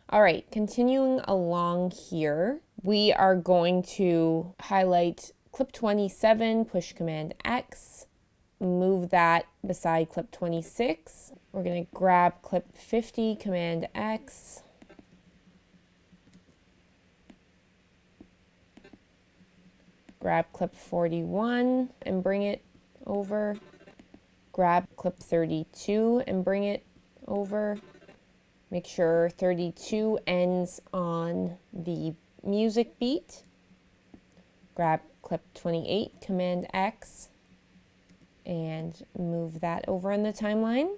All right, continuing along here, we are going to highlight clip 27, push Command X, move that beside clip 26. We're going to grab clip 50, Command X, grab clip 41 and bring it over, grab clip 32 and bring it over. Make sure 32 ends on the music beat. Grab clip 28, Command X, and move that over on the timeline.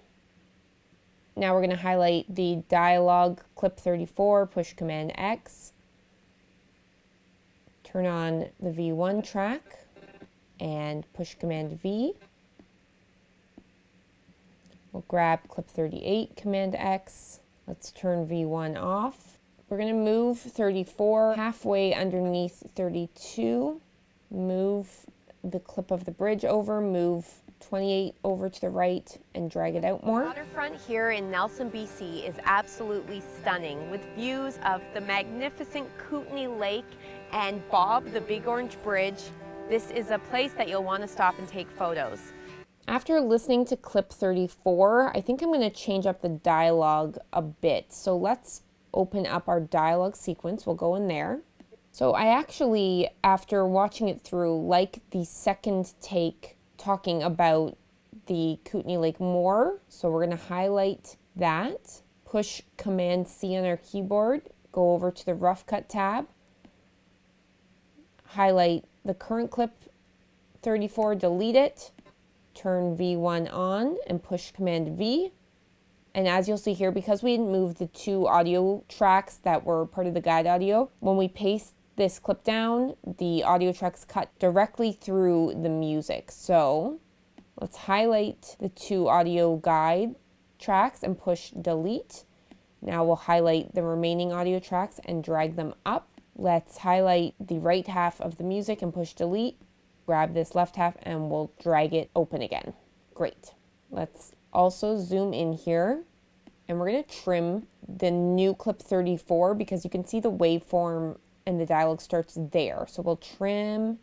Now we're going to highlight the dialogue clip 34, push Command X, turn on the V1 track, and push Command V. We'll grab clip 38, Command X. Let's turn V1 off. We're going to move 34 halfway underneath 32. Move the clip of the bridge over, move 28 over to the right, and drag it out more. The waterfront here in Nelson, BC is absolutely stunning, with views of the magnificent Kootenay Lake and Bob, the Big Orange Bridge. This is a place that you'll want to stop and take photos. After listening to clip 34, I think I'm going to change up the dialogue a bit. So let's open up our dialogue sequence. We'll go in there. So I actually, after watching it through, like the second take talking about the Kootenay Lake more. So we're going to highlight that, push Command C on our keyboard, go over to the Rough Cut tab, highlight the current clip 34, delete it, turn V1 on and push Command V. And as you'll see here, because we didn't move the two audio tracks that were part of the guide audio, when we paste this clip down, the audio tracks cut directly through the music. So let's highlight the two audio guide tracks and push delete. Now we'll highlight the remaining audio tracks and drag them up. Let's highlight the right half of the music and push delete. Grab this left half and we'll drag it open again. Great. Let's also zoom in here and we're going to trim the new clip 34 because you can see the waveform and the dialogue starts there. So we'll trim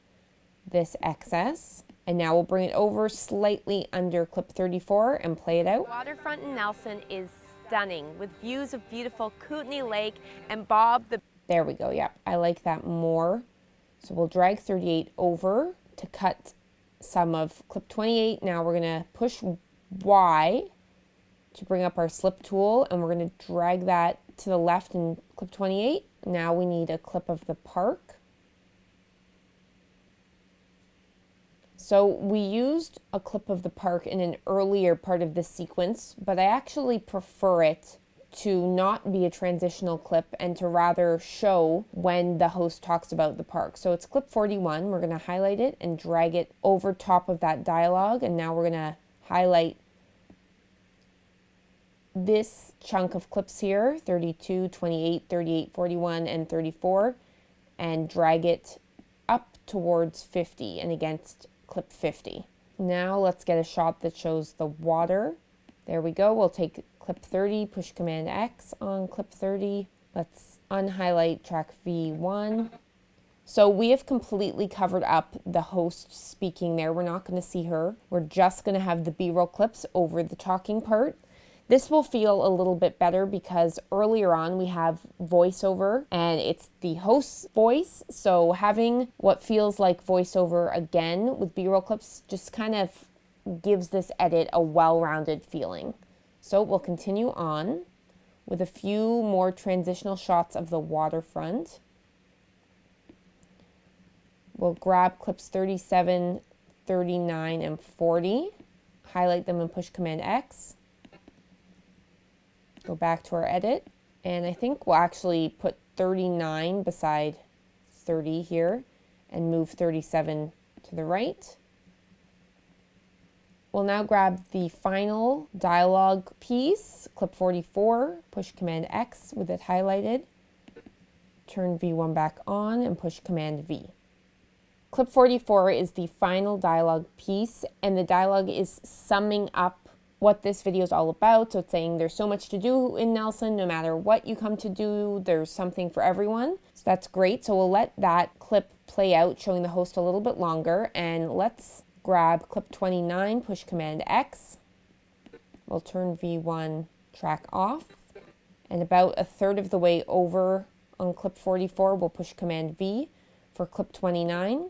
this excess and now we'll bring it over slightly under clip 34 and play it out. Waterfront in Nelson is stunning, with views of beautiful Kootenay Lake and Bob the... There we go. Yeah, I like that more. So we'll drag 38 over to cut some of clip 28. Now we're going to push Y to bring up our slip tool and we're going to drag that to the left in clip 28. Now we need a clip of the park. So we used a clip of the park in an earlier part of this sequence, but I actually prefer it to not be a transitional clip and to rather show when the host talks about the park. So it's clip 41. We're going to highlight it and drag it over top of that dialogue. And now we're going to highlight this chunk of clips here, 32, 28, 38, 41, and 34, and drag it up towards 50 and against clip 50. Now let's get a shot that shows the water. There we go. We'll take clip 30, push Command X on clip 30. Let's unhighlight track V1. So we have completely covered up the host speaking there. We're not going to see her. We're just going to have the B-roll clips over the talking part. This will feel a little bit better because earlier on we have voiceover and it's the host's voice. So having what feels like voiceover again with B-roll clips just kind of gives this edit a well-rounded feeling. So we'll continue on with a few more transitional shots of the waterfront. We'll grab clips 37, 39, and 40, highlight them and push Command X. Go back to our edit, and I think we'll actually put 39 beside 30 here and move 37 to the right. We'll now grab the final dialogue piece, clip 44, push Command X with it highlighted, turn V1 back on and push Command V. Clip 44 is the final dialogue piece, and the dialogue is summing up what this video is all about. So it's saying there's so much to do in Nelson. No matter what you come to do, there's something for everyone. So that's great. So we'll let that clip play out, showing the host a little bit longer. And let's grab clip 29, push Command X. We'll turn V1 track off. And about a third of the way over on clip 44, we'll push Command V for clip 29.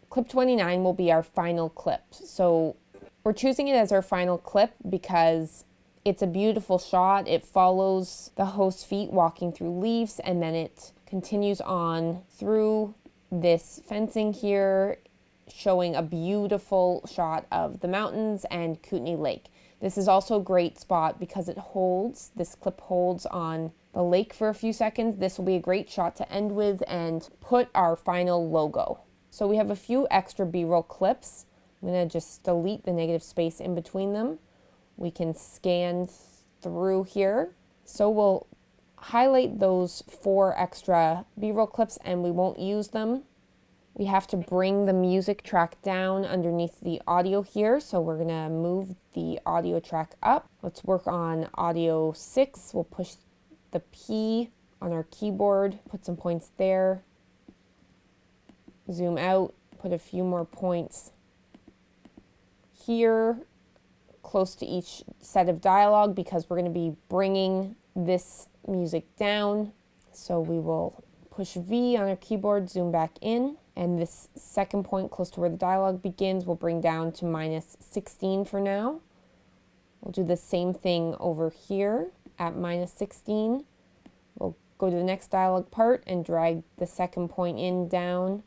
Clip 29 will be our final clip. So we're choosing it as our final clip because it's a beautiful shot. It follows the host's feet walking through leaves, and then it continues on through this fencing here, showing a beautiful shot of the mountains and Kootenay Lake. This is also a great spot because this clip holds on the lake for a few seconds. This will be a great shot to end with and put our final logo. So we have a few extra B-roll clips. I'm going to just delete the negative space in between them. We can scan through here. So we'll highlight those 4 extra B-roll clips and we won't use them. We have to bring the music track down underneath the audio here. So we're going to move the audio track up. Let's work on audio 6. We'll push the P on our keyboard, put some points there. Zoom out, put a few more points here, close to each set of dialogue because we're going to be bringing this music down. So we will push V on our keyboard, zoom back in, and this second point close to where the dialogue begins we'll bring down to -16 for now. We'll do the same thing over here at -16. We'll go to the next dialogue part and drag the second point in down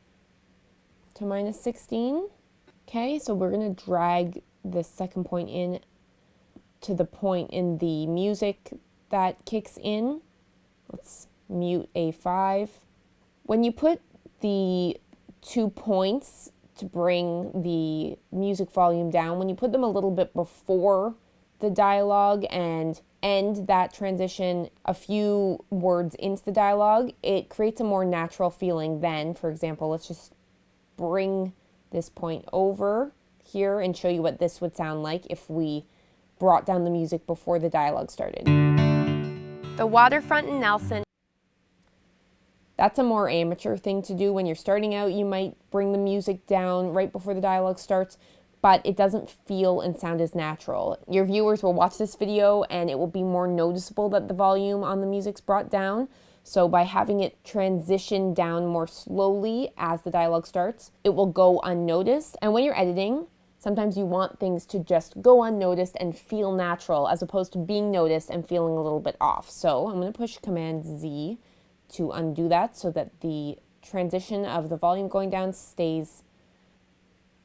to -16. Okay, so we're going to drag the second point in to the point in the music that kicks in. Let's mute A5. When you put the 2 points to bring the music volume down, when you put them a little bit before the dialogue and end that transition a few words into the dialogue, it creates a more natural feeling then. For example, let's just bring this point over here and show you what this would sound like if we brought down the music before the dialogue started. The waterfront in Nelson. That's a more amateur thing to do. When you're starting out, you might bring the music down right before the dialogue starts, but it doesn't feel and sound as natural. Your viewers will watch this video and it will be more noticeable that the volume on the music's brought down. So by having it transition down more slowly as the dialogue starts, it will go unnoticed. And when you're editing, sometimes you want things to just go unnoticed and feel natural as opposed to being noticed and feeling a little bit off. So I'm going to push Command Z to undo that so that the transition of the volume going down stays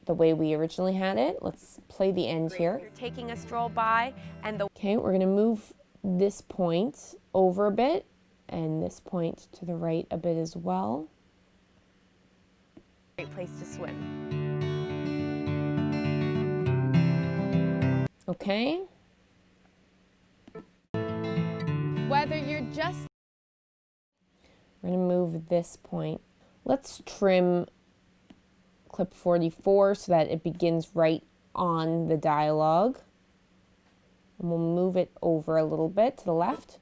the way we originally had it. Let's play the end here. You're taking a stroll by and the Okay, we're going to move this point over a bit and this point to the right a bit as well. great place to swim. Okay. Whether you're just We're going to move this point. Let's trim clip 44 so that it begins right on the dialogue. And we'll move it over a little bit to the left.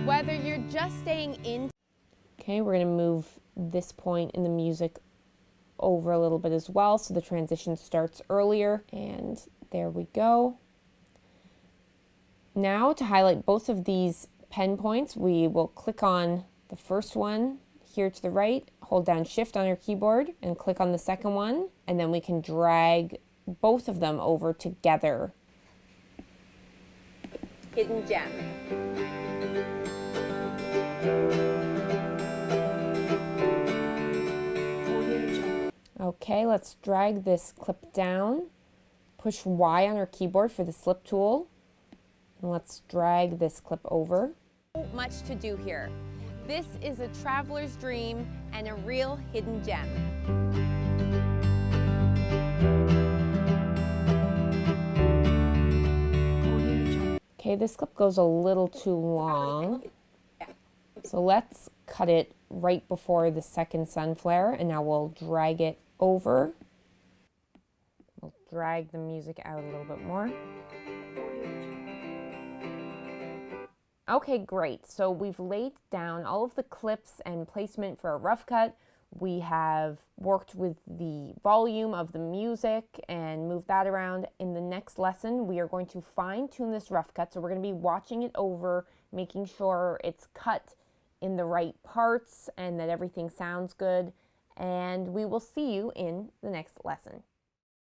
whether you're just staying in. Okay, we're going to move this point in the music over a little bit as well so the transition starts earlier. And there we go. Now to highlight both of these pen points, we will click on the first one here to the right, hold down Shift on your keyboard and click on the second one, and then we can drag both of them over together. Hidden gem. Okay, let's drag this clip down, push Y on our keyboard for the slip tool, and let's drag this clip over. So much to do here. This is a traveler's dream and a real hidden gem. Okay, this clip goes a little too long, so let's cut it right before the second sun flare, and now we'll drag it over. We'll drag the music out a little bit more. Okay, great. So we've laid down all of the clips and placement for a rough cut. We have worked with the volume of the music and moved that around. In the next lesson, we are going to fine tune this rough cut. So we're going to be watching it over, making sure it's cut in the right parts and that everything sounds good. And we will see you in the next lesson.